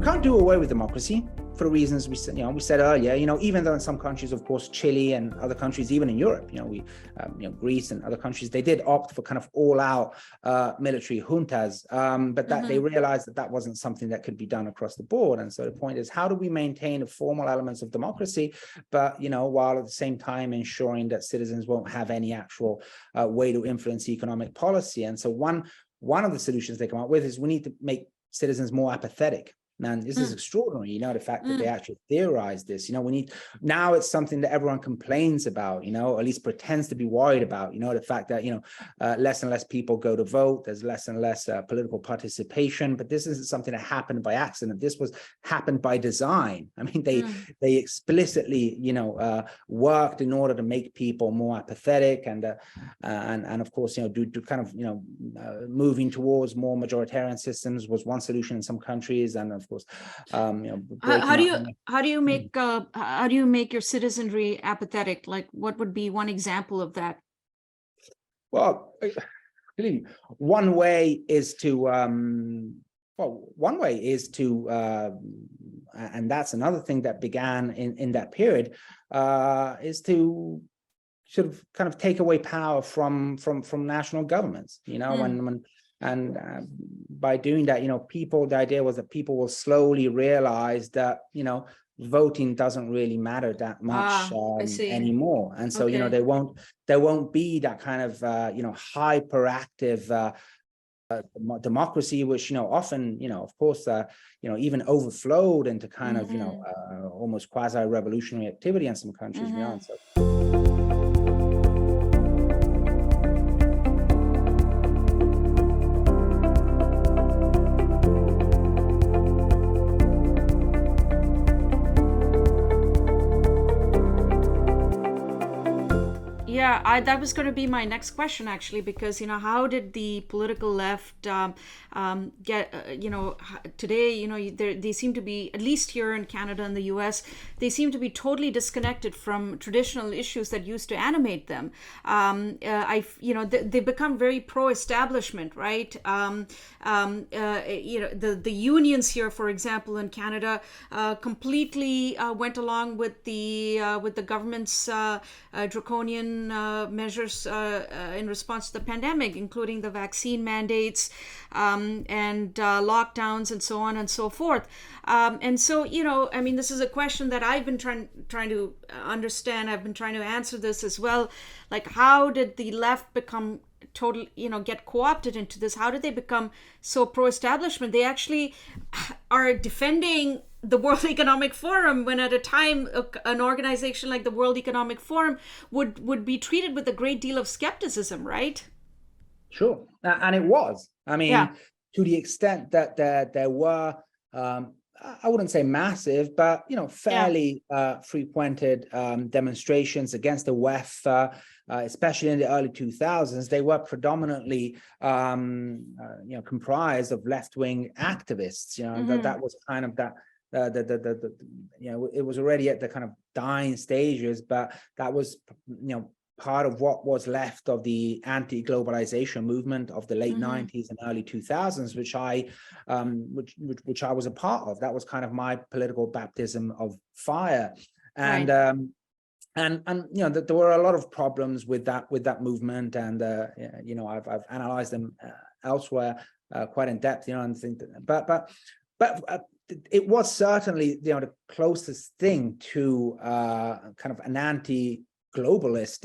can't do away with democracy for the reasons we said earlier. Even though in some countries, of course, Chile and other countries, even in Europe, Greece and other countries, they did opt for kind of all-out military juntas, but that they realized that wasn't something that could be done across the board. And so the point is, how do we maintain the formal elements of democracy, but while at the same time ensuring that citizens won't have any actual way to influence economic policy? And so one of the solutions they come up with is we need to make citizens more apathetic. And this is extraordinary, the fact that they actually theorize this. Now it's something that everyone complains about, or at least pretends to be worried about, the fact that, less and less people go to vote, there's less and less political participation, but this isn't something that happened by accident. This happened by design. I mean, they explicitly, worked in order to make people more apathetic and of course, do kind of, moving towards more majoritarian systems was one solution in some countries. And of course, how do you make your citizenry apathetic? Like, what would be one example of that? Well, one way is to and that's another thing that began in that period, is to sort of kind of take away power from national governments, and by doing that, the idea was that people will slowly realize that, voting doesn't really matter that much anymore. And so, there won't be that kind of, hyperactive democracy, which, often, of course, even overflowed into kind of, almost quasi-revolutionary activity in some countries. Yeah, that was going to be my next question, actually, because, how did the political left get, today, they seem to be, at least here in Canada and the US, they seem to be totally disconnected from traditional issues that used to animate them. They become very pro-establishment, right? The unions here, for example, in Canada, completely went along with the government's draconian measures in response to the pandemic, including the vaccine mandates and lockdowns and so on and so forth. And so, this is a question that I've been trying to understand. I've been trying to answer this as well. Like, how did the left become get co-opted into this? How did they become so pro-establishment? They actually are defending the World Economic Forum, when at a time an organization like the World Economic Forum would be treated with a great deal of skepticism, right? Sure, and it was. I mean, to the extent that there were, I wouldn't say massive, but fairly frequented demonstrations against the WEF, especially in the early 2000s. They were predominantly, comprised of left-wing activists. That was kind of that. It was already at the kind of dying stages, but that was, part of what was left of the anti-globalization movement of the late 90s and early 2000s, which I was a part of. That was kind of my political baptism of fire. And there were a lot of problems with that movement, and I've analyzed them elsewhere quite in depth, and think that, but it was certainly the closest thing to kind of an anti-globalist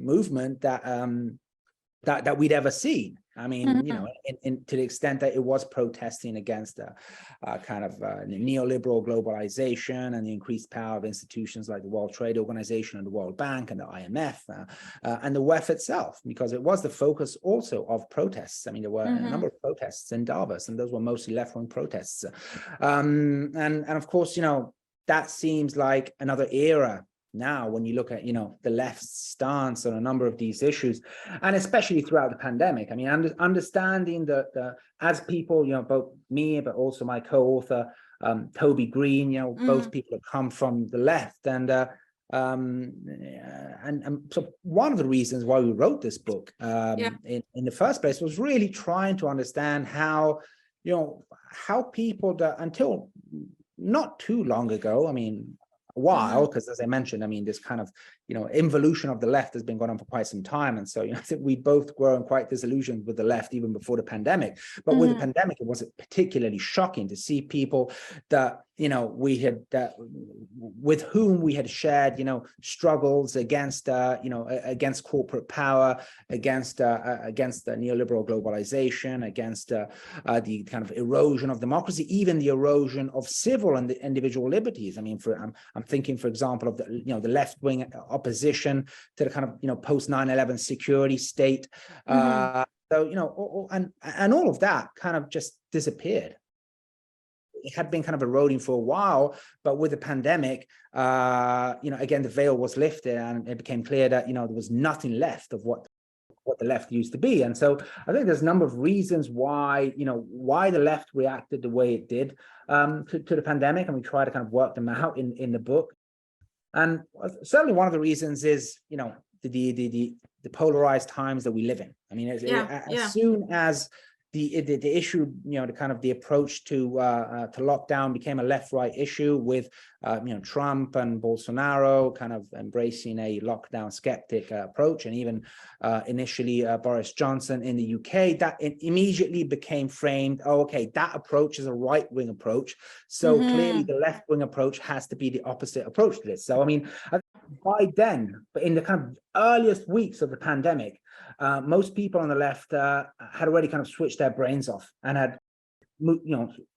movement that we'd ever seen. I mean, to the extent that it was protesting against kind of neoliberal globalization and the increased power of institutions like the World Trade Organization and the World Bank and the IMF and the WEF itself, because it was the focus also of protests. I mean, there were a number of protests in Davos, and those were mostly left-wing protests. And of course, that seems like another era now when you look at the left's stance on a number of these issues, and especially throughout the pandemic. I mean, understanding that as people, both me but also my co-author Toby Green, both people have come from the left, and so one of the reasons why we wrote this book in the first place was really trying to understand how how people that until not too long ago, I mean, a while, because as I mentioned, I mean, this kind of, involution of the left has been going on for quite some time. And so, I think we both grown quite disillusioned with the left even before the pandemic. But with the pandemic, it was particularly shocking to see people that, we had, with whom we had shared, struggles against, against corporate power, against the neoliberal globalization, against the kind of erosion of democracy, even the erosion of civil and the individual liberties. I mean, I'm thinking, for example, of the, the left-wing opposition to the kind of, post 9/11 security state. So, and all of that kind of just disappeared. It had been kind of eroding for a while, but with the pandemic, again, the veil was lifted and it became clear that, there was nothing left of what the left used to be. And so I think there's a number of reasons why, why the left reacted the way it did to the pandemic. And we try to kind of work them out in the book. And certainly one of the reasons is, the polarized times that we live in. I mean, as soon as the issue, the kind of the approach to lockdown became a left-right issue with, Trump and Bolsonaro kind of embracing a lockdown skeptic approach, and even initially Boris Johnson in the UK, that it immediately became framed, okay, that approach is a right-wing approach. So clearly the left-wing approach has to be the opposite approach to this. So, I mean, by then, but in the kind of earliest weeks of the pandemic, most people on the left had already kind of switched their brains off and had,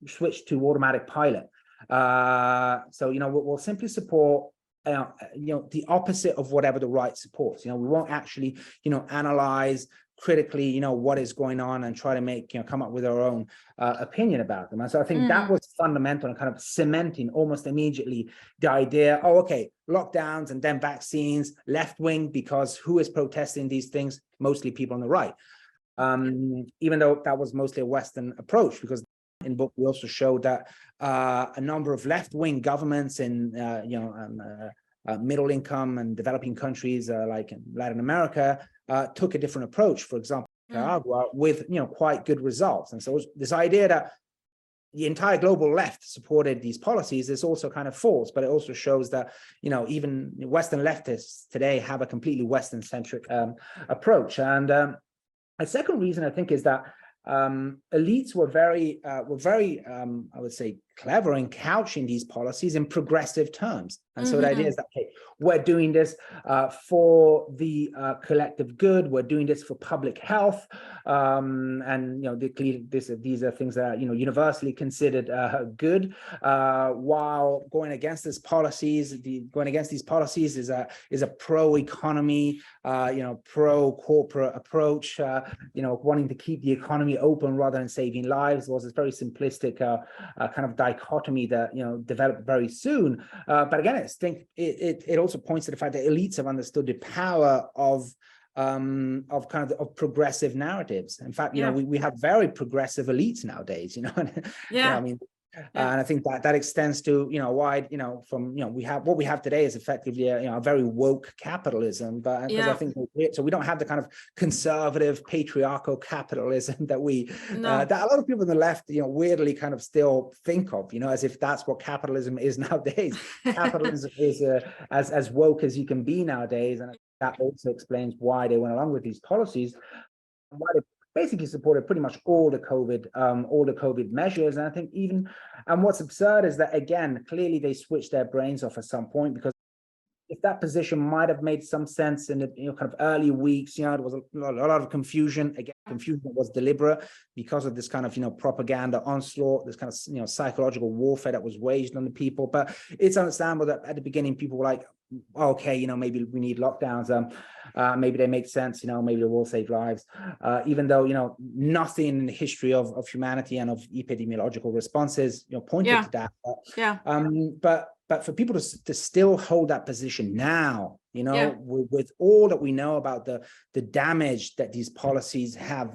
switched to automatic pilot. So, we'll simply support, the opposite of whatever the right supports. We won't actually, analyze critically, what is going on and try to make, come up with our own opinion about them. And so I think that was fundamental and kind of cementing almost immediately the idea, okay, lockdowns and then vaccines, left wing, because who is protesting these things? Mostly people on the right. Even though that was mostly a Western approach, because in the book we also showed that a number of left-wing governments in middle income and developing countries like in Latin America took a different approach. For example, Nicaragua, with quite good results. And so this idea that the entire global left supported these policies is also kind of false, but it also shows that, even Western leftists today have a completely Western-centric approach. And a second reason, I think, is that elites were very, I would say, clever in couching these policies in progressive terms. And so the idea is that, okay, we're doing this for the collective good, we're doing this for public health, and these are things that are universally considered good, while going against these policies is a pro-economy, pro-corporate approach, wanting to keep the economy open rather than saving lives. Was this very simplistic kind of dichotomy that developed very soon. But again, I think it also points to the fact that elites have understood the power of progressive narratives. In fact, we have very progressive elites nowadays. I mean. And I think that extends to wide we have what we have today is effectively a very woke capitalism, but because I think so we don't have the kind of conservative patriarchal capitalism that that a lot of people on the left weirdly kind of still think of as if that's what capitalism is nowadays. Capitalism is as woke as you can be nowadays, and that also explains why they went along with these policies, why they basically supported pretty much all the COVID measures. And I think and what's absurd is that, again, clearly they switched their brains off at some point, because if that position might have made some sense in the kind of early weeks, there was a lot of confusion. Again, confusion was deliberate because of this kind of propaganda onslaught, this kind of psychological warfare that was waged on the people. But it's understandable that at the beginning people were like, okay, maybe we need lockdowns. Maybe they make sense. Maybe they will save lives. Even though nothing in the history of humanity and of epidemiological responses pointed to that. But for people to still hold that position now, with all that we know about the damage that these policies have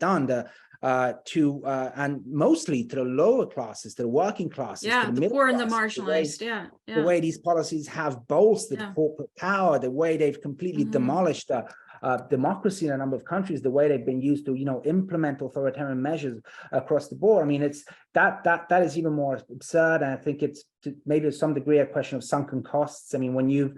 done and mostly to the lower classes, to the working classes, to the middle poor class, and the marginalized, the way these policies have bolstered corporate power, the way they've completely demolished democracy in a number of countries, the way they've been used to, implement authoritarian measures across the board. I mean, it's that is even more absurd. And I think it's maybe to some degree a question of sunken costs. I mean, when you've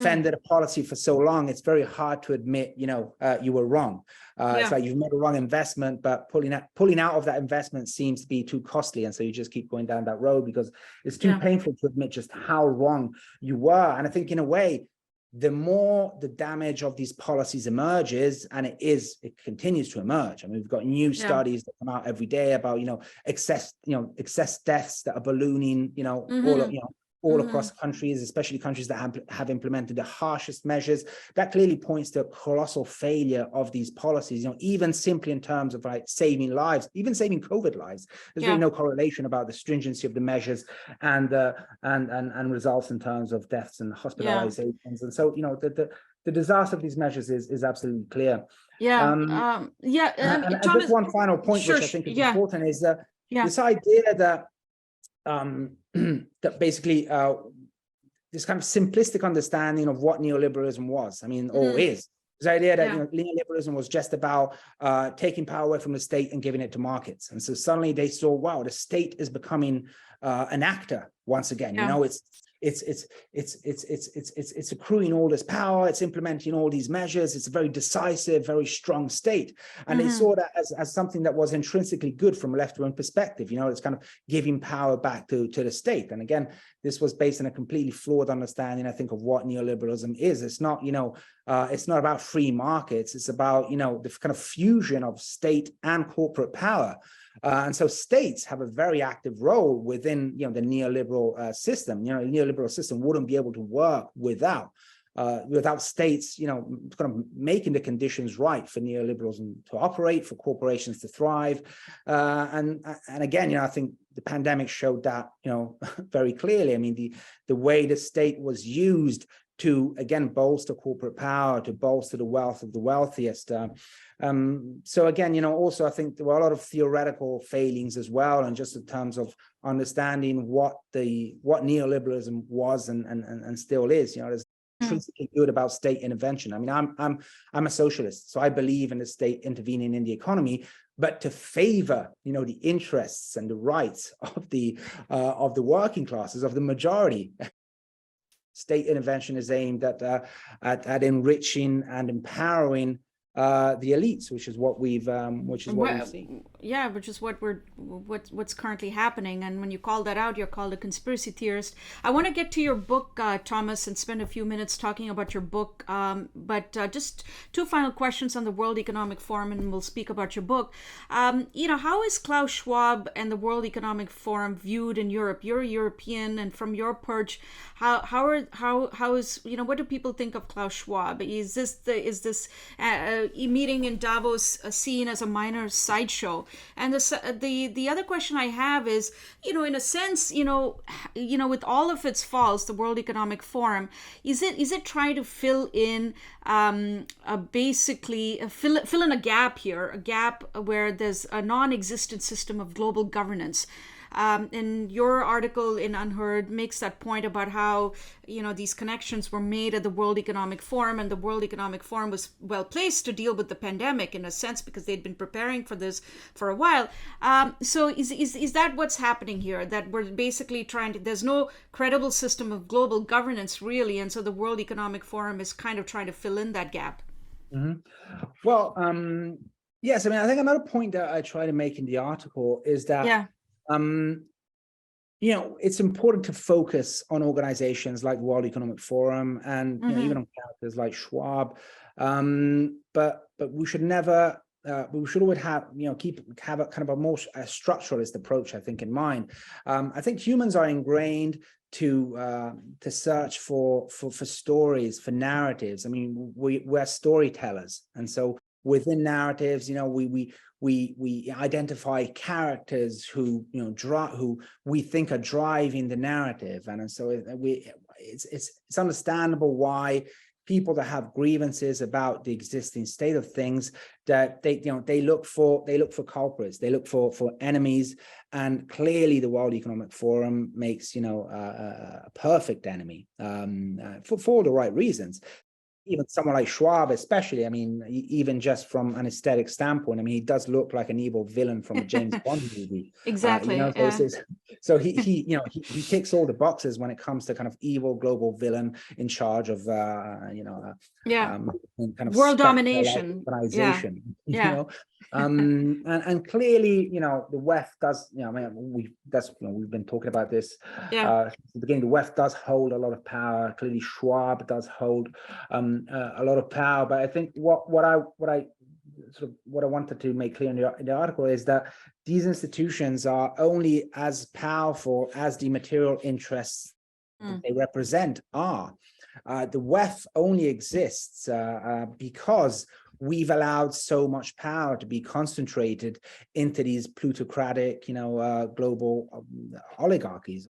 defended a policy for so long, it's very hard to admit, you were wrong. It's like you've made a wrong investment, but pulling out of that investment seems to be too costly. And so you just keep going down that road because it's too painful to admit just how wrong you were. And I think in a way, the more the damage of these policies emerges, and it continues to emerge. I mean, we've got new studies that come out every day about, excess deaths that are ballooning, all across countries, especially countries that have implemented the harshest measures. That clearly points to a colossal failure of these policies, even simply in terms of like saving lives, even saving COVID lives. There's really no correlation about the stringency of the measures and results in terms of deaths and hospitalizations. And so, the disaster of these measures is absolutely clear. And Thomas, just one final point, which I think is important, is this idea that that basically this kind of simplistic understanding of what neoliberalism was, or is. This idea that neoliberalism was just about taking power away from the state and giving it to markets. And so suddenly they saw, wow, the state is becoming an actor once again. It's accruing all this power, it's implementing all these measures, it's a very decisive, very strong state. And they saw that as something that was intrinsically good from a left-wing perspective. It's kind of giving power back to the state. And again, this was based on a completely flawed understanding, I think, of what neoliberalism is. It's not, it's not about free markets, it's about, the kind of fusion of state and corporate power. And so states have a very active role within, the neoliberal system. The neoliberal system wouldn't be able to work without states, kind of making the conditions right for neoliberalism to operate, for corporations to thrive. And again, I think the pandemic showed that, very clearly. I mean, the way the state was used to, again, bolster corporate power, to bolster the wealth of the wealthiest. So again, also I think there were a lot of theoretical failings as well, and just in terms of understanding what neoliberalism was and still is. There's intrinsically good about state intervention. I mean, I'm a socialist, so I believe in the state intervening in the economy, but to favor, the interests and the rights of the working classes, of the majority. State intervention is aimed at enriching and empowering the elites, which is what we've seen. Yeah, which is what's currently happening. And when you call that out, you're called a conspiracy theorist. I want to get to your book, Thomas, and spend a few minutes talking about your book. But just two final questions on the World Economic Forum, and we'll speak about your book. How is Klaus Schwab and the World Economic Forum viewed in Europe? You're a European, and from your perch, how is what do people think of Klaus Schwab? Is this meeting in Davos seen as a minor sideshow? And the other question I have is, in a sense, with all of its faults, the World Economic Forum, is it trying to fill in fill in a gap here, a gap where there's a non-existent system of global governance? And your article in Unheard makes that point about how, these connections were made at the World Economic Forum, and the World Economic Forum was well placed to deal with the pandemic in a sense because they'd been preparing for this for a while. So is that what's happening here? That we're basically there's no credible system of global governance really, and so the World Economic Forum is kind of trying to fill in that gap. Well, yes, I think another point that I try to make in the article is that it's important to focus on organizations like the World Economic Forum and even on characters like Schwab, but we should never. We should always have a kind of a more structuralist approach, I think, in mind. I think humans are ingrained to search for stories, for narratives. I mean, we're storytellers, and so within narratives, we identify characters who who we think are driving the narrative, and so it's understandable why people that have grievances about the existing state of things, that they look for culprits, they look for enemies, and clearly the World Economic Forum makes a perfect enemy for all the right reasons. even someone like Schwab, especially, I mean, even just from an aesthetic standpoint, I mean, he does look like an evil villain from a James Bond movie. Exactly. You know, so he you know, he ticks all the boxes when it comes to kind of evil global villain in charge of, you know, kind of world domination organization, you know. And clearly, you know, the WEF does, you know, I mean, we've been talking about this since the beginning. The WEF does hold a lot of power. Clearly, Schwab does hold a lot of power. But I think what I wanted to make clear in the article is that these institutions are only as powerful as the material interests that they represent are. The WEF only exists because we've allowed so much power to be concentrated into these plutocratic, you know, global oligarchies.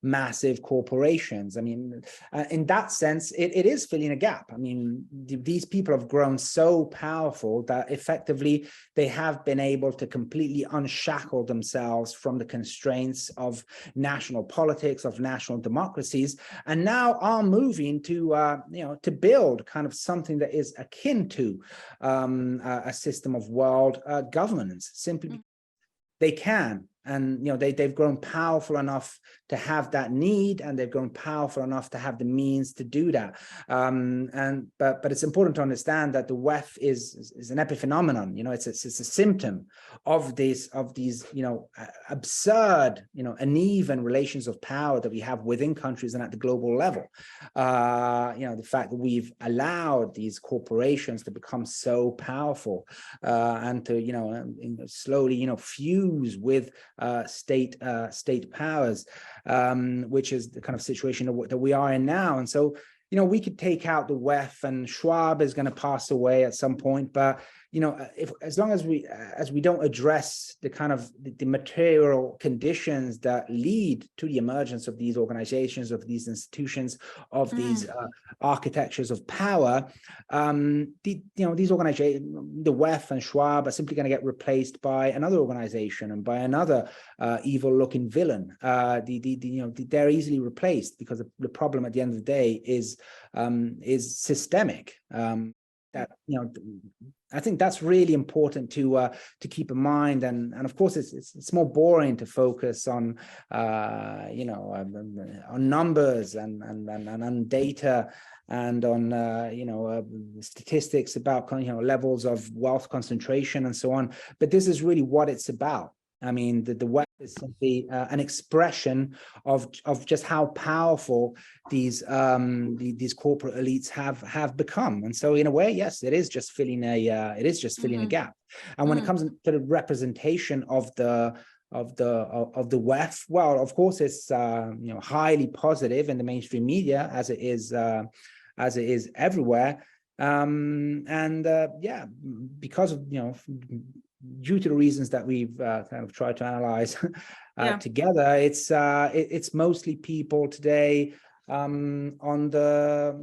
Massive corporations. I mean, in that sense, it is filling a gap. I mean, these people have grown so powerful that effectively they have been able to completely unshackle themselves from the constraints of national politics, of national democracies, and now are moving to, you know, to build kind of something that is akin to a system of world governance, simply because they can. And, you know, they've grown powerful enough to have that need, and they've grown powerful enough to have the means to do that. But it's important to understand that the WEF is an epiphenomenon. You know, it's a symptom of these, you know, absurd, you know, uneven relations of power that we have within countries and at the global level. You know, the fact that we've allowed these corporations to become so powerful and to, you know, slowly, you know, fuse with state powers, which is the kind of situation that we are in now. And so, you know, we could take out the WEF, and Schwab is going to pass away at some point, but you know, as long as we don't address the kind of the material conditions that lead to the emergence of these organizations, of these institutions, of these architectures of power, you know, these organizations, the WEF and Schwab, are simply going to get replaced by another organization and by another evil-looking villain. You know, they're easily replaced because the problem at the end of the day is systemic. That, you know, I think that's really important to keep in mind, and of course it's more boring to focus on you know, on numbers and on data and on you know, statistics about, you know, levels of wealth concentration and so on. But this is really what it's about. I mean, the WEF is simply an expression of just how powerful these corporate elites have become. And so, in a way, yes, it is just filling a gap. And when it comes to the representation of the WEF, well, of course, it's you know, highly positive in the mainstream media, as it is everywhere. Yeah, because of, you know, due to the reasons that we've kind of tried to analyze together, it's mostly people today on the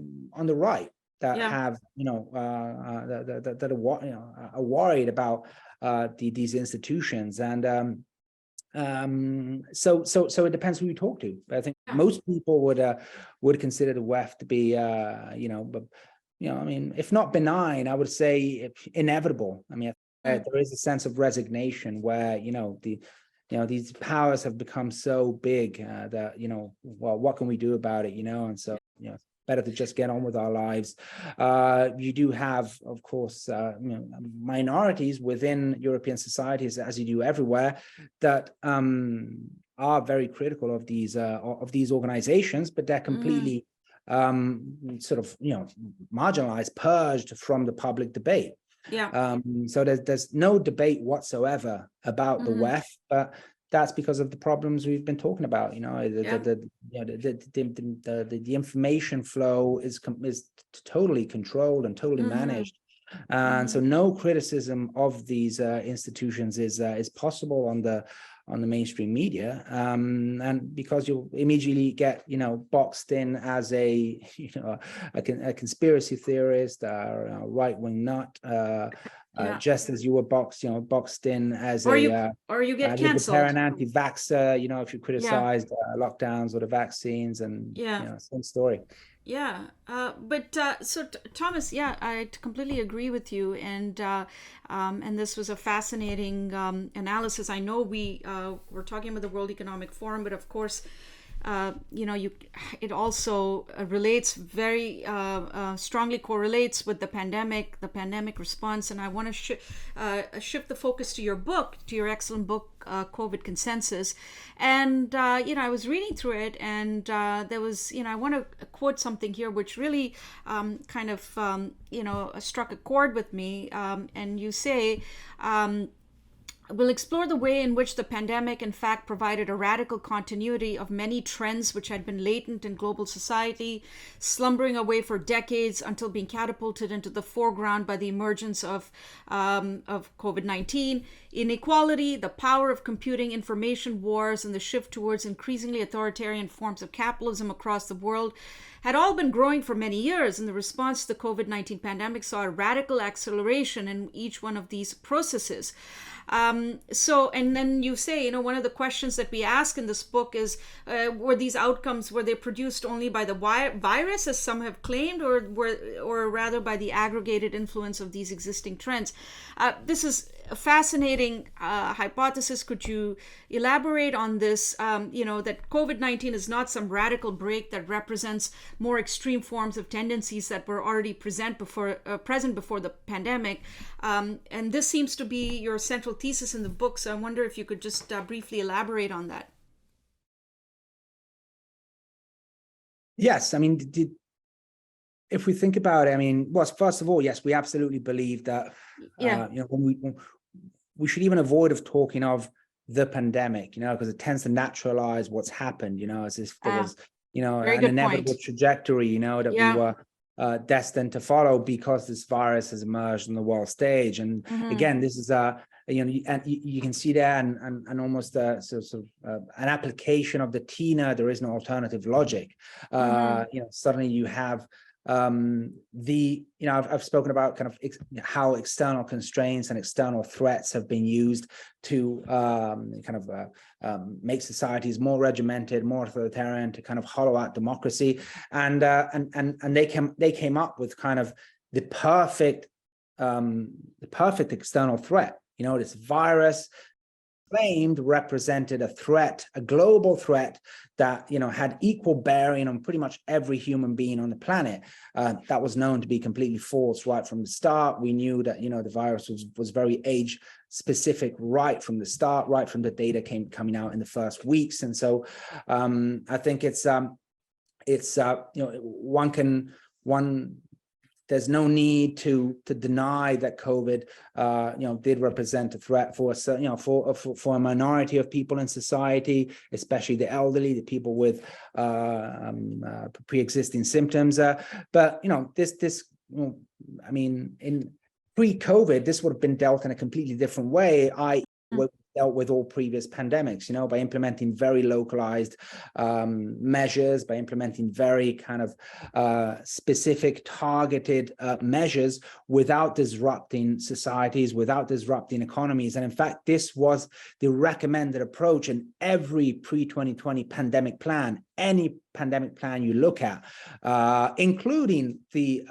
right that have, you know, that are, you know, are worried about these institutions. And so it depends who you talk to. I think most people would consider the WEF to be you know, but, you know, I mean, if not benign, I would say inevitable. I mean, there is a sense of resignation where, you know, these powers have become so big that, you know, well, what can we do about it, you know? And so, you know, better to just get on with our lives. You do have, of course, you know, minorities within European societies, as you do everywhere, that are very critical of these organizations, but they're completely sort of, you know, marginalized, purged from the public debate. So there's no debate whatsoever about the WEF, but that's because of the problems we've been talking about. You know, the information flow is totally controlled and totally managed, and so no criticism of these institutions is possible on the mainstream media, and because you immediately get, you know, boxed in as a, you know, a conspiracy theorist or a right-wing nut, just as you were boxed in as or you get canceled, an anti-vaxxer, you know, if you criticized lockdowns or the vaccines, and you know, same story. Yeah, Thomas, yeah, I completely agree with you, and this was a fascinating analysis. I know we're talking about the World Economic Forum, but of course, it also relates very strongly correlates with the pandemic response. And I want to shift the focus to your book, to your excellent book, COVID Consensus. And I was reading through it, and there was, I want to quote something here which really struck a chord with me. And you say, we'll explore the way in which the pandemic, in fact, provided a radical continuity of many trends which had been latent in global society, slumbering away for decades until being catapulted into the foreground by the emergence of COVID-19. Inequality, the power of computing, information wars, and the shift towards increasingly authoritarian forms of capitalism across the world had all been growing for many years, and the response to the COVID-19 pandemic saw a radical acceleration in each one of these processes. And then you say, one of the questions that we ask in this book is, were these outcomes, were they produced only by the virus, as some have claimed, or rather by the aggregated influence of these existing trends? This is a fascinating hypothesis. Could you elaborate on this, that COVID-19 is not some radical break that represents more extreme forms of tendencies that were already present before the pandemic? And this seems to be your central thesis in the book. So I wonder if you could just briefly elaborate on that. Yes, I mean, if we think about it, I mean, well, first of all, yes, we absolutely believe that, when we should even avoid of talking of the pandemic, because it tends to naturalize what's happened, as if there was, an inevitable trajectory, that we were destined to follow because this virus has emerged on the world stage. And again, this is you can see there and almost an application of the Tina, there is no alternative logic. Suddenly you have I've spoken about kind of how external constraints and external threats have been used to make societies more regimented, more authoritarian, to kind of hollow out democracy, and they came up with kind of the perfect external threat. This virus claimed represented a threat, a global threat that had equal bearing on pretty much every human being on the planet. That was known to be completely false right from the start. We knew that the virus was very age specific right from the start, right from the data coming out in the first weeks. And so I think there's no need to deny that COVID, did represent a threat for a minority of people in society, especially the elderly, the people with pre-existing symptoms. But I mean, in pre-COVID, this would have been dealt in a completely different way. Dealt with all previous pandemics, by implementing very localized measures, by implementing very kind of specific targeted measures without disrupting societies, without disrupting economies. And in fact, this was the recommended approach in every pre-2020 pandemic plan, any pandemic plan you look at, including the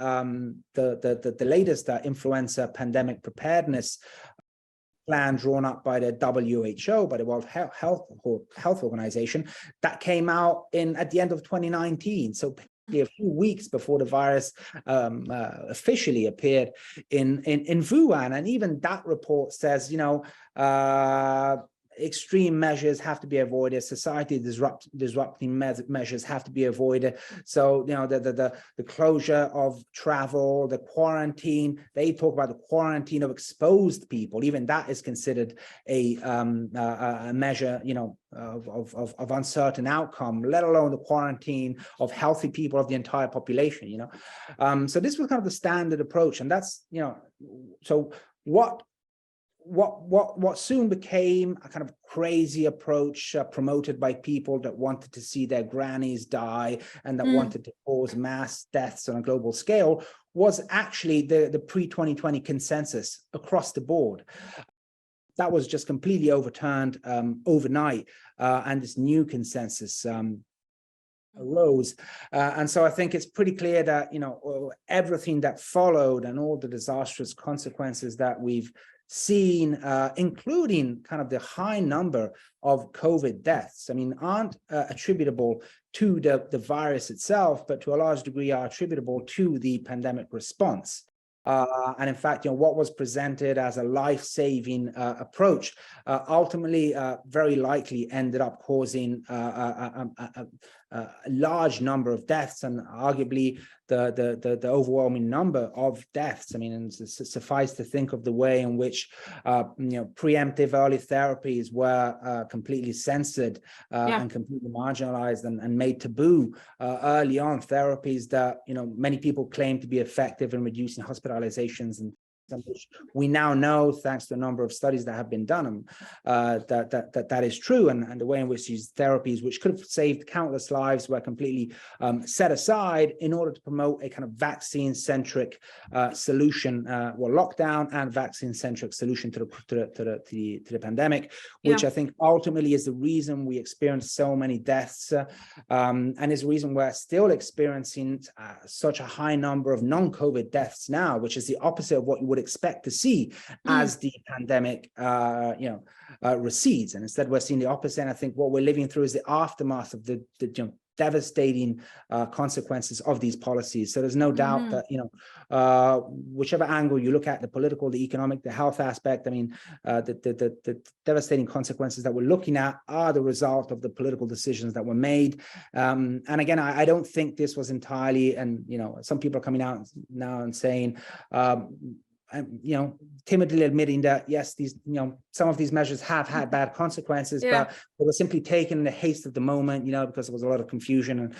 latest influenza pandemic preparedness plan drawn up by the WHO, by the World Health Organization, that came out at the end of 2019. So a few weeks before the virus officially appeared in Wuhan. And even that report says, extreme measures have to be avoided, society disrupting measures have to be avoided. So the closure of travel, the quarantine, they talk about the quarantine of exposed people. Even that is considered a measure of uncertain outcome, let alone the quarantine of healthy people, of the entire population. So this was kind of the standard approach. And that's so what soon became a kind of crazy approach promoted by people that wanted to see their grannies die and that wanted to cause mass deaths on a global scale was actually the pre-2020 consensus across the board. That was just completely overturned overnight, and this new consensus arose. And so I think it's pretty clear that, everything that followed and all the disastrous consequences that we've seen, including kind of the high number of COVID deaths, aren't attributable to the virus itself, but to a large degree are attributable to the pandemic response. And in fact, what was presented as a life-saving approach ultimately very likely ended up causing a large number of deaths, and arguably the overwhelming number of deaths. And suffice to think of the way in which preemptive early therapies were completely censored and completely marginalized and made taboo early on. Therapies that many people claim to be effective in reducing hospitalizations, and which we now know, thanks to a number of studies that have been done, that is true, and the way in which these therapies, which could have saved countless lives, were completely set aside in order to promote a kind of vaccine-centric solution, lockdown and vaccine-centric solution to the pandemic, which I think ultimately is the reason we experience so many deaths, and is the reason we're still experiencing such a high number of non-COVID deaths now, which is the opposite of what you would expect to see as the pandemic recedes. And instead we're seeing the opposite. And I think what we're living through is the aftermath of the devastating consequences of these policies. So there's no doubt that whichever angle you look at, the political, the economic, the health aspect, the devastating consequences that we're looking at are the result of the political decisions that were made. And again, I don't think this was entirely, and some people are coming out now and saying, timidly admitting that yes, these some of these measures have had bad consequences, but they were simply taken in the haste of the moment, because there was a lot of confusion, and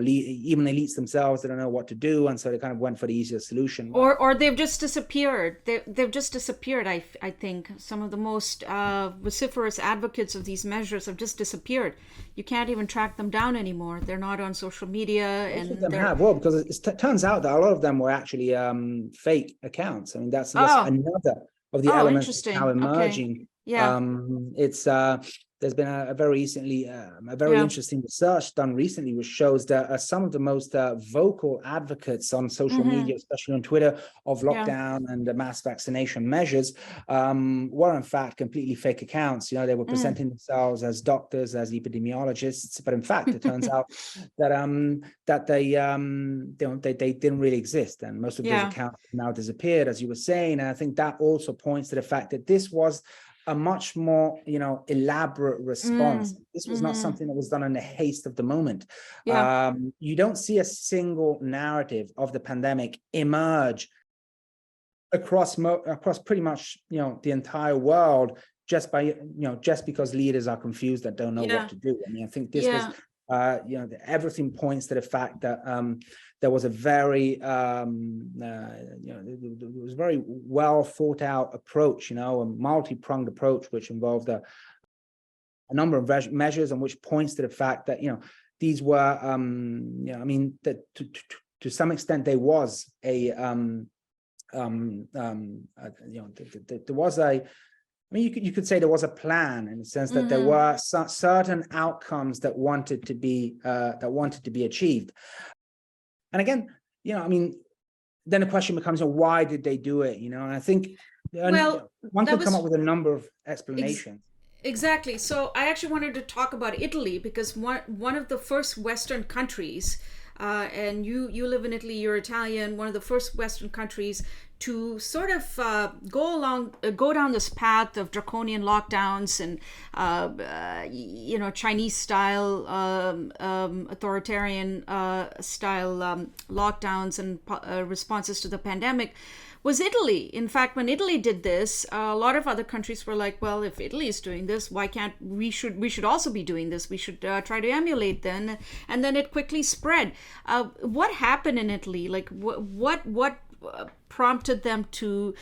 even elites themselves, they don't know what to do, and so they kind of went for the easier solution. Or they've just disappeared. They've just disappeared. I think some of the most vociferous advocates of these measures have just disappeared. You can't even track them down anymore. They're not on social media, most of them have. Well, because it turns out that a lot of them were actually fake accounts. That's another of the elements that's now emerging. Okay. There's been a very interesting research done recently, which shows that some of the most vocal advocates on social media, especially on Twitter, of lockdown and the mass vaccination measures were in fact completely fake accounts. They were presenting themselves as doctors, as epidemiologists, but in fact it turns out that they didn't really exist, and most of those accounts now disappeared, as you were saying. And I think that also points to the fact that this was a much more, elaborate response. This was not something that was done in the haste of the moment. You don't see a single narrative of the pandemic emerge across pretty much, the entire world just because leaders are confused and don't know what to do. I think this was, everything points to the fact that there was a very, it was a very well thought out approach, a multi-pronged approach, which involved a number of measures, and which points to the fact that, these were, that to some extent there was a, there was a, you could say there was a plan, in the sense that there were certain outcomes that wanted to be achieved. And again, then the question becomes, why did they do it? And I think one could come up with a number of explanations. Exactly. So I actually wanted to talk about Italy, because one of the first Western countries, and you live in Italy, you're Italian, one of the first Western countries to sort of go down this path of draconian lockdowns and Chinese style authoritarian style lockdowns and responses to the pandemic was Italy. In fact, when Italy did this, a lot of other countries were like, well, if Italy is doing this, why can't we should also be doing this. We should try to emulate them. And then it quickly spread. What happened in Italy? Like what prompted them to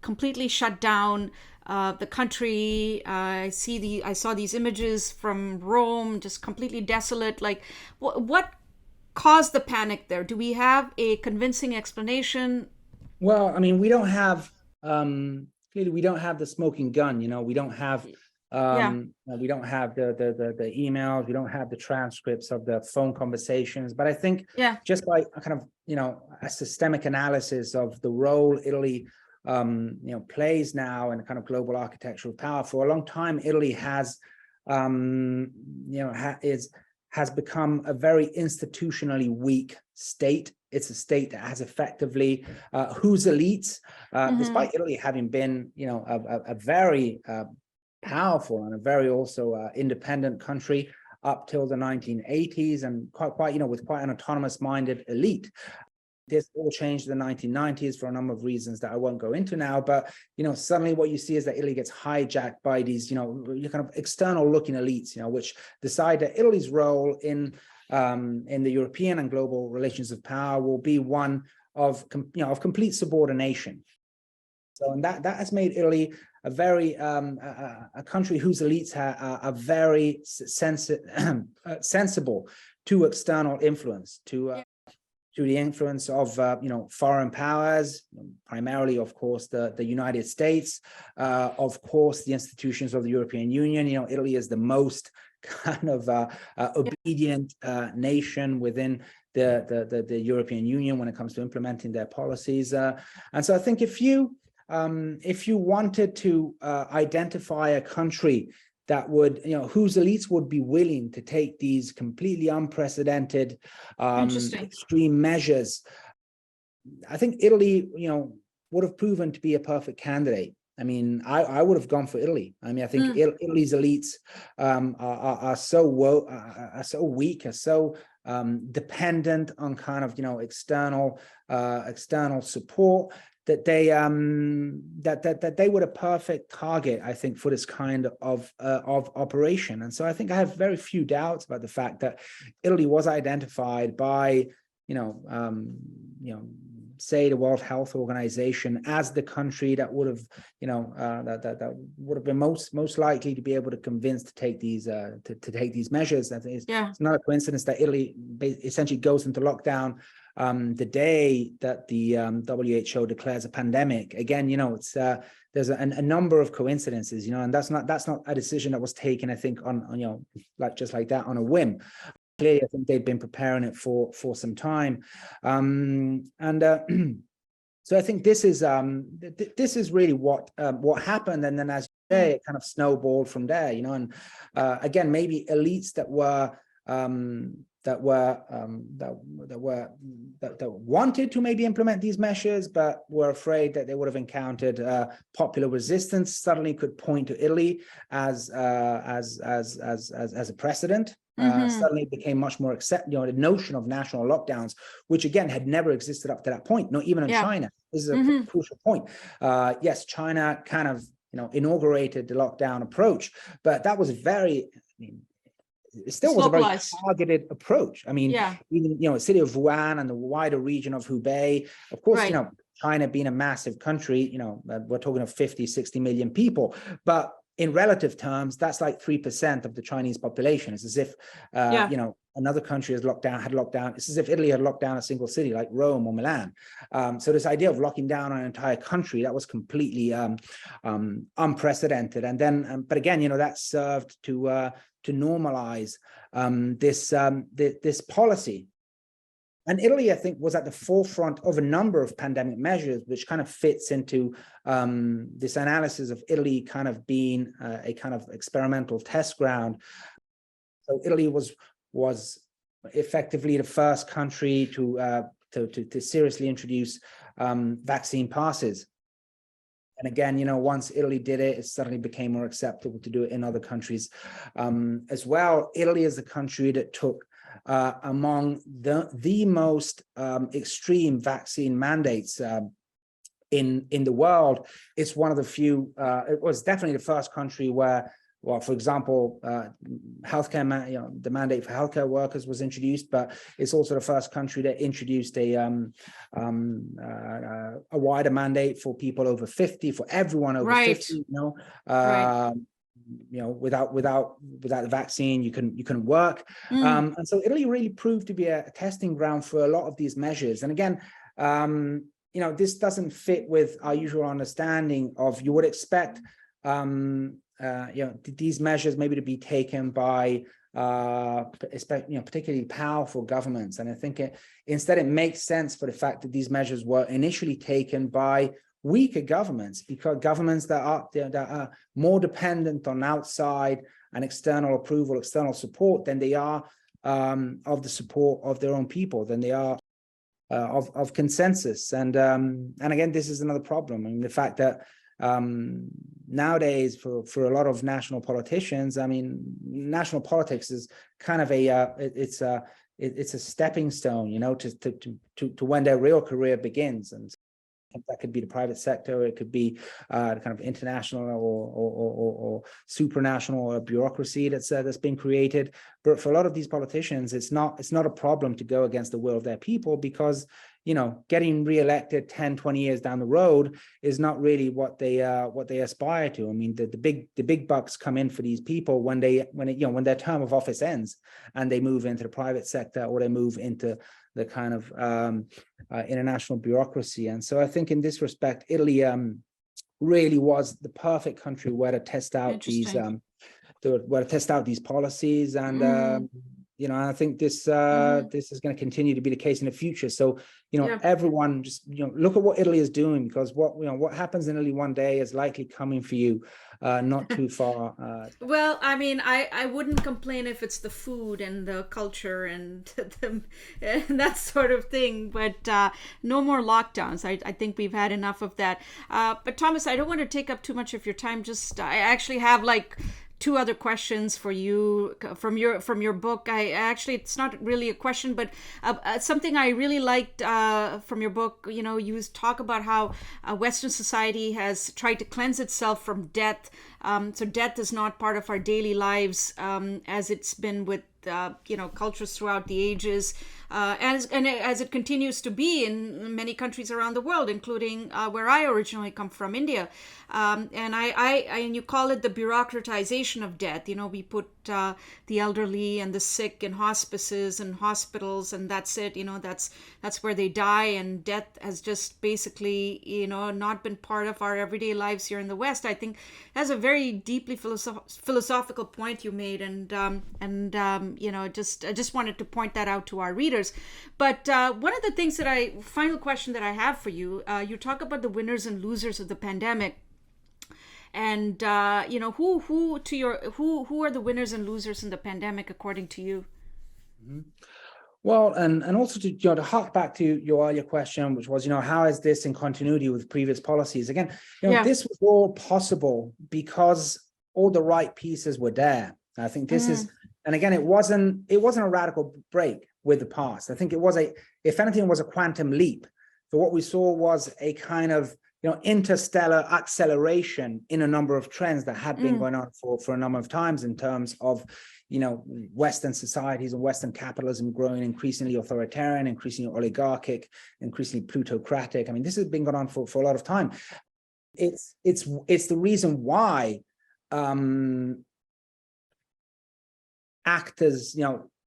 completely shut down the country? I saw these images from Rome, just completely desolate. Like what caused the panic there? Do we have a convincing explanation? Well, we don't have clearly we don't have the smoking gun. We don't have We don't have the emails, we don't have the transcripts of the phone conversations, but I think just by kind of, a systemic analysis of the role Italy plays now in a kind of global architecture of power. For a long time, Italy has has become a very institutionally weak state. It's a state that has effectively whose elites, despite Italy having been a very powerful and a very also independent country up till the 1980s, and quite with quite an autonomous minded elite. This all changed in the 1990s for a number of reasons that I won't go into now, but suddenly what you see is that Italy gets hijacked by these kind of external looking elites, which decide that Italy's role in the European and global relations of power will be one of complete subordination. So, and that has made Italy a very a country whose elites are very sensible to external influence, to the influence of foreign powers, primarily, of course, the United States, of course, the institutions of the European Union. Italy is the most kind of obedient nation within the European Union when it comes to implementing their policies. And so I think if you wanted to identify a country that would, whose elites would be willing to take these completely unprecedented, extreme measures, I think Italy, would have proven to be a perfect candidate. I mean, I would have gone for Italy. I mean, I think Italy's elites are so weak, are so dependent on kind of external support, that they that they were a perfect target, I think, for this kind of operation. And so I think I have very few doubts about the fact that Italy was identified by say the World Health Organization as the country that would have that would have been most likely to be able to convince to take these measures. That is, it's not a coincidence that Italy essentially goes into lockdown the day that the WHO declares a pandemic. Again, it's there's a number of coincidences, and that's not a decision that was taken, I think, on just like that on a whim. Clearly, I think they've been preparing it for some time, so I think this is really what happened, and then, as you say, it kind of snowballed from there, and again, maybe elites that wanted to maybe implement these measures, but were afraid that they would have encountered popular resistance, suddenly could point to Italy as a precedent. Suddenly became much more the notion of national lockdowns, which again had never existed up to that point, not even in China. This is a crucial point. Yes, China kind of inaugurated the lockdown approach, but that was very, it still was a very targeted approach. I mean, even the city of Wuhan and the wider region of Hubei, of course, China being a massive country, we're talking of 50-60 million people, but in relative terms, that's like 3% of the Chinese population. It's as if another country had locked down. It's as if Italy had locked down a single city like Rome or Milan. So this idea of locking down an entire country, that was completely unprecedented. And then, but again, that served to normalize this policy. And Italy, I think, was at the forefront of a number of pandemic measures, which kind of fits into this analysis of Italy kind of being a kind of experimental test ground. So Italy was effectively the first country to seriously introduce vaccine passes. And again, once Italy did it, it suddenly became more acceptable to do it in other countries as well. Italy is the country that took among the most extreme vaccine mandates in the world. It's one of the few, it was definitely the first country where, well, for example, healthcare, the mandate for healthcare workers was introduced, but it's also the first country that introduced a wider mandate for people over 50, for everyone over 50, without the vaccine, you couldn't work. And so Italy really proved to be a testing ground for a lot of these measures. And again, this doesn't fit with our usual understanding of, you would expect these measures maybe to be taken by particularly powerful governments. And I think instead it makes sense for the fact that these measures were initially taken by weaker governments, because governments that are more dependent on outside and external approval, external support than they are of the support of their own people, than they are of consensus. And again, this is another problem. I mean, the fact that nowadays for a lot of national politicians, I mean, national politics is kind of it's a stepping stone, to when their real career begins. And that could be the private sector, it could be the kind of international or supranational bureaucracy that's been created. But for a lot of these politicians, it's not a problem to go against the will of their people, because getting re-elected 10, 20 years down the road is not really what they aspire to. I mean, the big bucks come in for these people when their term of office ends and they move into the private sector, or they move into the kind of international bureaucracy. And so I think in this respect, Italy really was the perfect country where to test out these policies. And I think this is going to continue to be the case in the future. So everyone just look at what Italy is doing, because what happens in Italy one day is likely coming for you not too far. Well, I mean, I wouldn't complain if it's the food and the culture and and that sort of thing, but no more lockdowns. I think we've had enough of that. But Thomas, I don't want to take up too much of your time. I actually have like two other questions for you from your book. It's not really a question, but something I really liked from your book. You talk about how Western society has tried to cleanse itself from death. So death is not part of our daily lives as it's been with cultures throughout the ages, as it continues to be in many countries around the world, including where I originally come from, India. And you call it the bureaucratization of death. We put the elderly and the sick in hospices and hospitals, and that's it. That's where they die, and death has just basically not been part of our everyday lives here in the West. I think that's a very deeply philosophical point you made, and I just wanted to point that out to our readers. But one of the things final question that I have for you, you talk about the winners and losers of the pandemic. And who are the winners and losers in the pandemic according to you? Mm-hmm. Well, and also to hark back to your earlier question, which was how is this in continuity with previous policies? Again, this was all possible because all the right pieces were there. I think this is, and again, it wasn't a radical break with the past. I think if anything, it was a quantum leap. So what we saw was a kind of interstellar acceleration in a number of trends that had been going on for a number of times, in terms of Western societies and Western capitalism growing increasingly authoritarian, increasingly oligarchic, increasingly plutocratic. I mean, this has been going on for a lot of time. It's the reason why actors,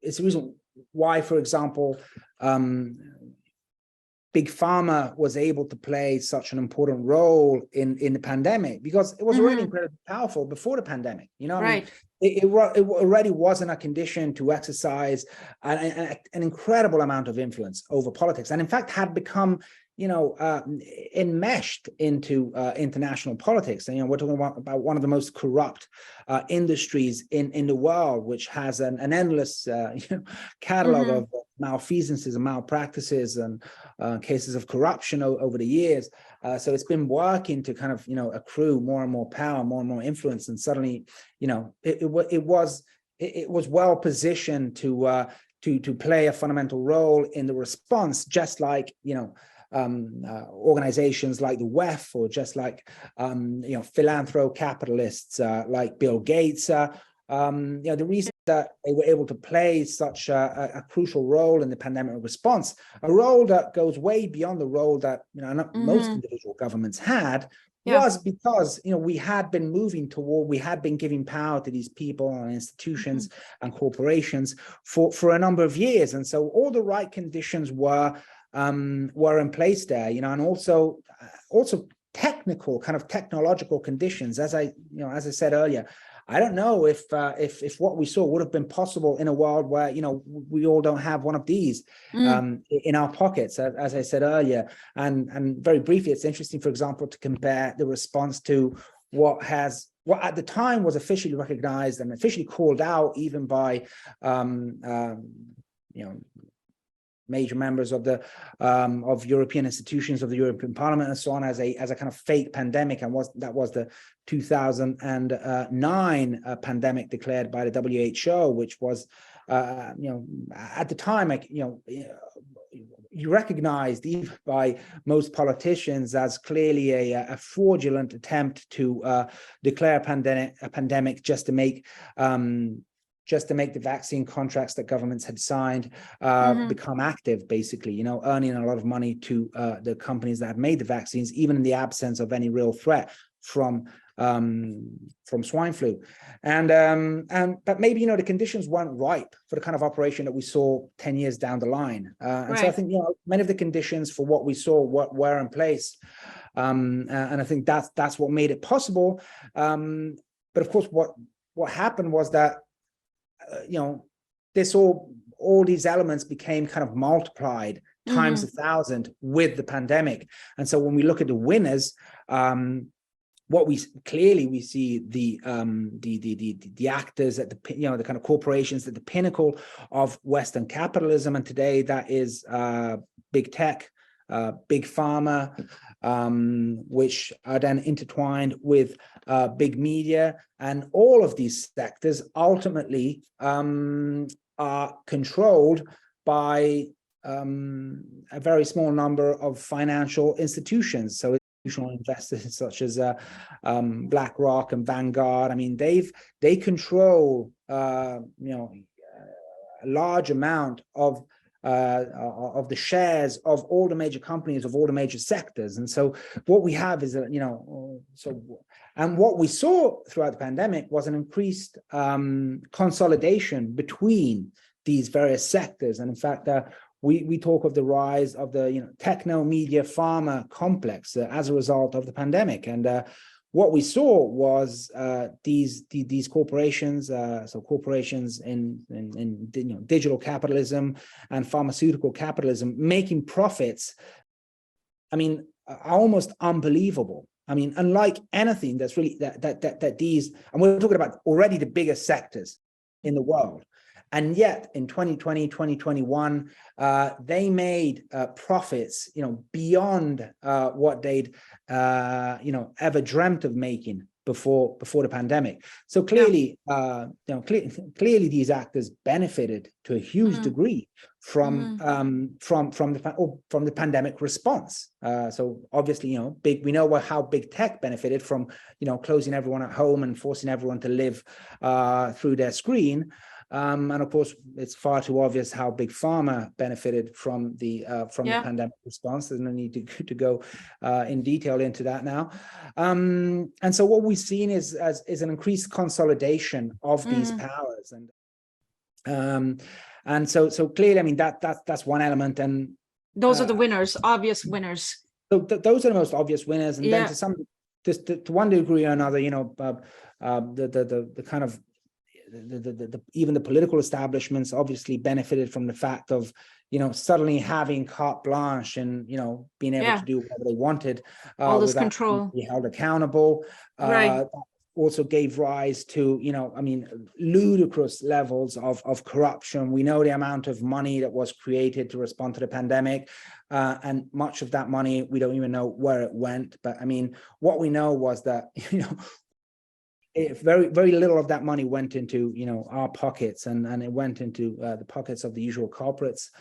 it's the reason why, for example, Big Pharma was able to play such an important role in the pandemic, because it was already incredibly powerful before the pandemic. Right. It already wasn't a condition to exercise an incredible amount of influence over politics, and in fact had become enmeshed into international politics. And we're talking about one of the most corrupt industries in the world, which has an endless catalog of malfeasances and malpractices and cases of corruption over the years. So it's been working to kind of accrue more and more power, more and more influence, and suddenly it was well positioned to play a fundamental role in the response, just like organizations like the WEF, or just like philanthro-capitalists like Bill Gates. The reason that they were able to play such a crucial role in the pandemic response, a role that goes way beyond the role that most individual governments had, was because we had been moving toward, we had been giving power to these people and institutions and corporations for a number of years, and so all the right conditions were in place there, and also technical, kind of technological conditions, as I said earlier, I don't know if what we saw would have been possible in a world where, we all don't have one of these in our pockets, as I said earlier. And very briefly, it's interesting, for example, to compare the response to what at the time was officially recognized and officially called out even by major members of the of European institutions, of the European Parliament, and so on, as a kind of fake pandemic, and that was the 2009 pandemic declared by the WHO, which was at the time, you recognized even by most politicians as clearly a fraudulent attempt to declare a pandemic just to make the vaccine contracts that governments had signed become active, basically, earning a lot of money to the companies that had made the vaccines, even in the absence of any real threat from swine flu. But maybe, the conditions weren't ripe for the kind of operation that we saw 10 years down the line. And so I think, many of the conditions for what we saw were in place. And I think that's what made it possible. But of course, what happened was that, all these elements became kind of multiplied times 1,000 with the pandemic. And so when we look at the winners, what we see the actors at the the kind of corporations at the pinnacle of Western capitalism, and today that is big tech, big pharma, which are then intertwined with big media, and all of these sectors ultimately are controlled by a very small number of financial institutions. So institutional investors such as BlackRock and Vanguard, I mean, they control a large amount of the shares of all the major companies, of all the major sectors. And so what we have is and what we saw throughout the pandemic was an increased consolidation between these various sectors. And in fact, we talk of the rise of the techno media pharma complex as a result of the pandemic. And what we saw was these corporations, so corporations in digital capitalism and pharmaceutical capitalism, making profits, I mean, almost unbelievable. I mean, unlike anything that's really that these, and we're talking about already the biggest sectors in the world. And yet in 2020, 2021, they made profits, beyond what they'd, ever dreamt of making before the pandemic. So clearly, clearly these actors benefited to a huge degree from the pandemic response. So obviously, we know how big tech benefited from, closing everyone at home and forcing everyone to live through their screen. And of course, it's far too obvious how big pharma benefited from the pandemic response. There's no need to go in detail into that now. And so what we've seen is an increased consolidation of these powers, and so clearly, I mean, that's one element, and those are the winners, obvious winners. So those are the most obvious winners, and then to one degree or another, the kind of even the political establishments obviously benefited from the fact of suddenly having carte blanche and being able to do whatever they wanted, all this control, be held accountable. That also gave rise to I mean, ludicrous levels of corruption. We know the amount of money that was created to respond to the pandemic, and much of that money we don't even know where it went. But I mean, what we know was that very, very little of that money went into our pockets, and it went into the pockets of the usual culprits.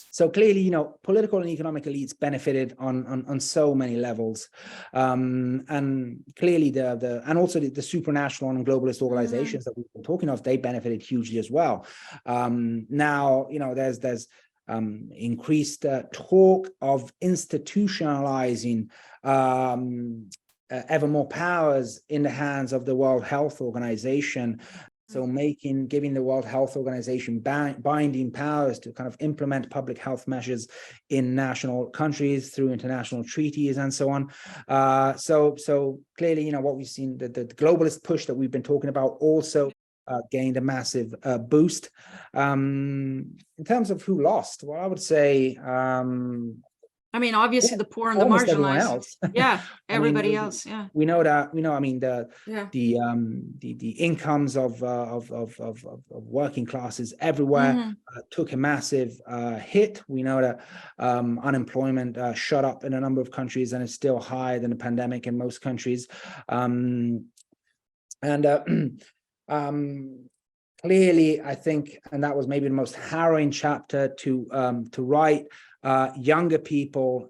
So clearly, political and economic elites benefited on so many levels, and clearly and also the supranational and globalist organizations that we've been talking of, they benefited hugely as well. Now there's increased talk of institutionalizing ever more powers in the hands of the World Health Organization, So giving the World Health Organization binding powers to kind of implement public health measures in national countries through international treaties and so on. So clearly, what we've seen, the globalist push that we've been talking about also gained a massive boost. In terms of who lost, well, I would say, I mean, obviously the poor and the almost everyone marginalized. else. Yeah, everybody I mean, else. Yeah, we know that. I mean, yeah. the incomes of working classes everywhere took a massive hit. We know that unemployment shot up in a number of countries and is still higher than the pandemic in most countries. Clearly, I think, and that was maybe the most harrowing chapter to write. Younger people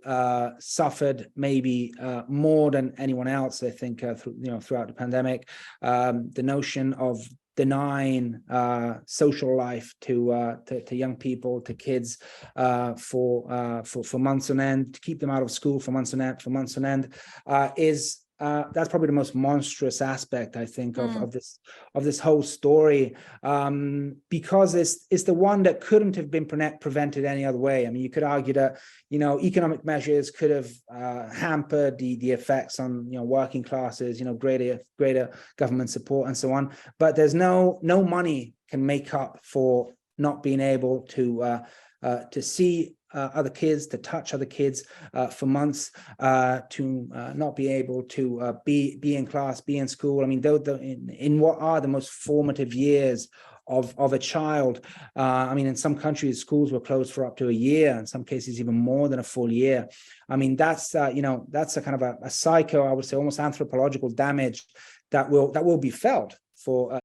suffered maybe more than anyone else, I think, throughout the pandemic. The notion of denying social life to young people, to kids, for months on end, to keep them out of school for months on end, is that's probably the most monstrous aspect, I think, of this whole story, because it's the one that couldn't have been prevented any other way. I mean, you could argue that economic measures could have hampered the effects on working classes, greater government support and so on. But there's no money can make up for not being able to see other kids, to touch other kids for months, to not be able to be in class, be in school. I mean, in what are the most formative years of a child. I mean, in some countries, schools were closed for up to a year, in some cases even more than a full year. I mean, that's that's a kind of a psycho, I would say, almost anthropological damage that will be felt for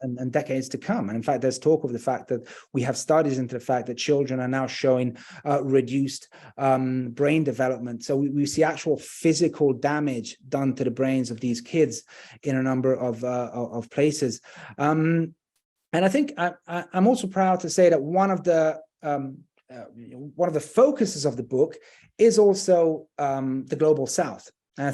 and decades to come. And in fact, there's talk of the fact that we have studies into the fact that children are now showing reduced brain development. So we see actual physical damage done to the brains of these kids in a number of places. And I think I'm also proud to say that one of the focuses of the book is also the global South. And I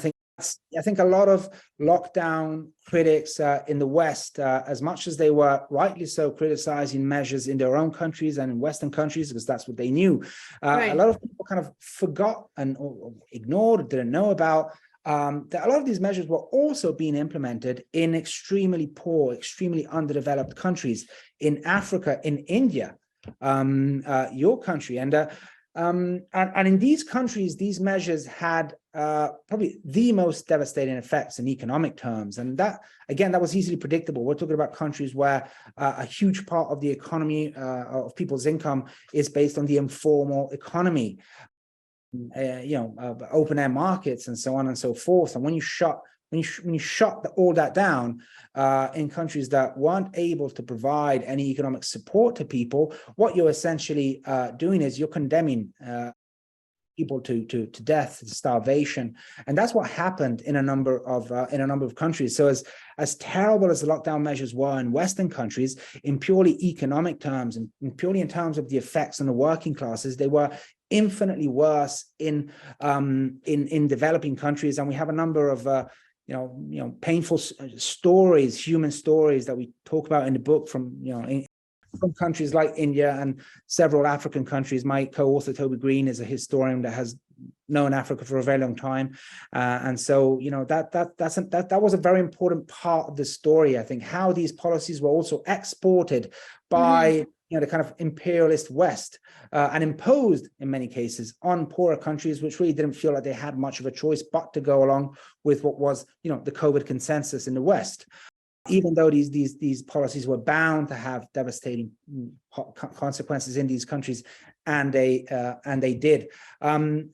think a lot of lockdown critics in the West, as much as they were rightly so criticizing measures in their own countries and in Western countries, because that's what they knew, right. A lot of people kind of forgot or ignored, or didn't know about that a lot of these measures were also being implemented in extremely poor, extremely underdeveloped countries, in Africa, in India, your country. And in these countries, these measures had probably the most devastating effects in economic terms. And that, again, that was easily predictable. We're talking about countries where a huge part of the economy, of people's income, is based on the informal economy, open air markets and so on and so forth. And when you shut all that down in countries that weren't able to provide any economic support to people, what you're essentially doing is you're condemning people to death, to starvation, and that's what happened in a number of countries. So as terrible as the lockdown measures were in Western countries, in purely economic terms and purely in terms of the effects on the working classes, they were infinitely worse in developing countries. And we have a number of painful stories, human stories, that we talk about in the book from from countries like India and several African countries. My co-author Toby Green is a historian that has known Africa for a very long time, and so that was a very important part of the story. I think how these policies were also exported by the kind of imperialist West and imposed in many cases on poorer countries, which really didn't feel like they had much of a choice but to go along with what was the COVID consensus in the West, even though these policies were bound to have devastating consequences in these countries, and they did.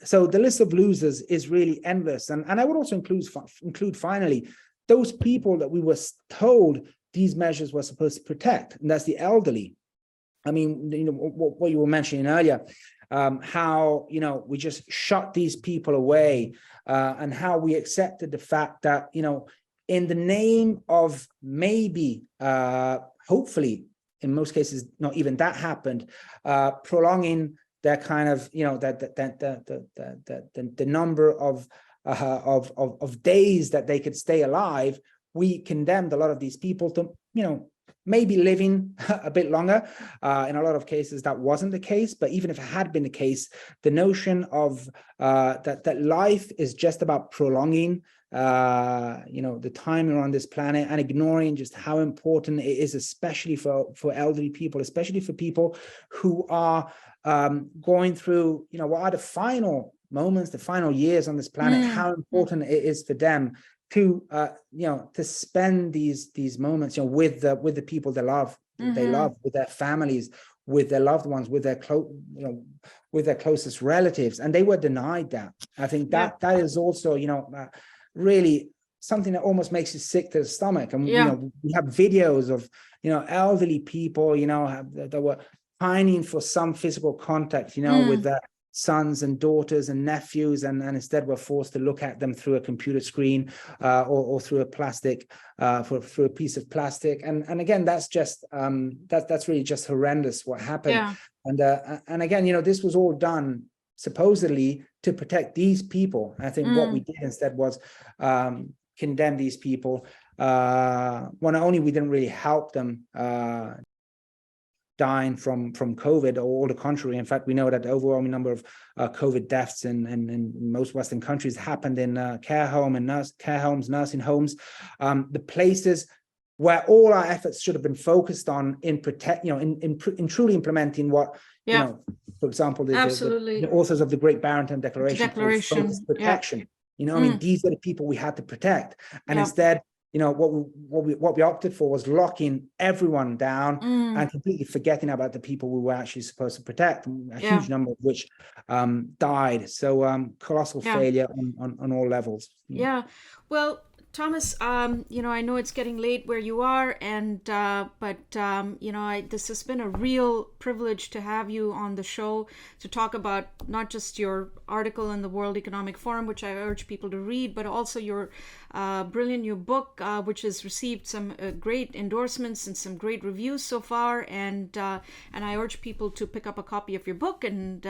So the list of losers is really endless, and I would also include finally those people that we were told these measures were supposed to protect, and that's the elderly. I mean, what you were mentioning earlier, how we just shut these people away, and how we accepted the fact that in the name of maybe, hopefully, in most cases, not even that happened, prolonging their kind of, the number of days that they could stay alive, we condemned a lot of these people to, maybe living a bit longer. In a lot of cases, that wasn't the case. But even if it had been the case, the notion of that life is just about prolonging the time we're on this planet, and ignoring just how important it is, especially for elderly people, especially for people who are going through, what are the final moments, the final years on this planet, how important it is for them to to spend these moments with the people they love, with their families, with their loved ones, with their with their closest relatives, and they were denied that. I think that is also really something that almost makes you sick to the stomach. And we have videos of elderly people that were pining for some physical contact with their sons and daughters and nephews, and instead were forced to look at them through a computer screen or through a plastic through a piece of plastic. And again, that's just that's really just horrendous what happened. And again, this was all done supposedly to protect these people. I think what we did instead was condemn these people. Well, not only we didn't really help them dying from COVID, or all the contrary. In fact, we know that the overwhelming number of COVID deaths in most Western countries happened in care homes, nursing homes, the places where all our efforts should have been focused on in truly implementing what for example, the authors of the Great Barrington Declaration focused protection. I mean, these are the people we had to protect, and instead, what we opted for was locking everyone down and completely forgetting about the people we were actually supposed to protect, a huge number of which died. So colossal failure on all levels. Well, Thomas, I know it's getting late where you are, and but this has been a real privilege to have you on the show to talk about not just your article in the World Economic Forum, which I urge people to read, but also your brilliant new book, which has received some great endorsements and some great reviews so far, and I urge people to pick up a copy of your book, and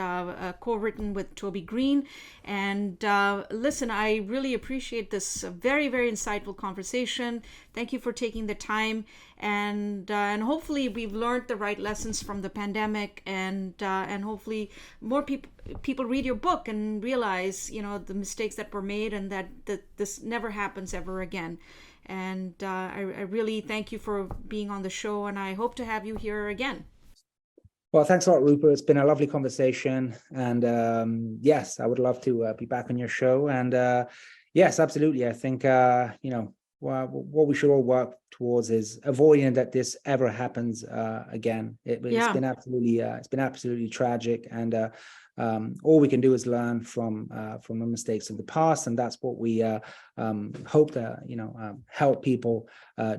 co-written with Toby Green. And listen, I really appreciate this very, very insightful conversation. Thank you for taking the time, and hopefully we've learned the right lessons from the pandemic, and hopefully more people read your book and realize the mistakes that were made, and that this never happens ever again. And I really thank you for being on the show, and I hope to have you here again. Well, thanks a lot, Rupa. It's been a lovely conversation, and yes, I would love to be back on your show. And yes, absolutely. I think what we should all work towards is avoiding that this ever happens again. It's been absolutely tragic, and all we can do is learn from the mistakes of the past, and that's what we hope to help people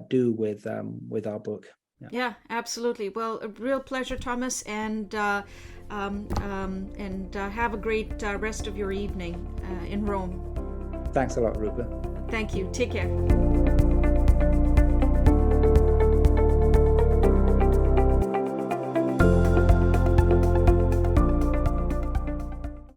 do with our book. Yeah, absolutely. Well, a real pleasure, Thomas, and have a great rest of your evening in Rome. Thanks a lot, Rupa. Thank you. Take care.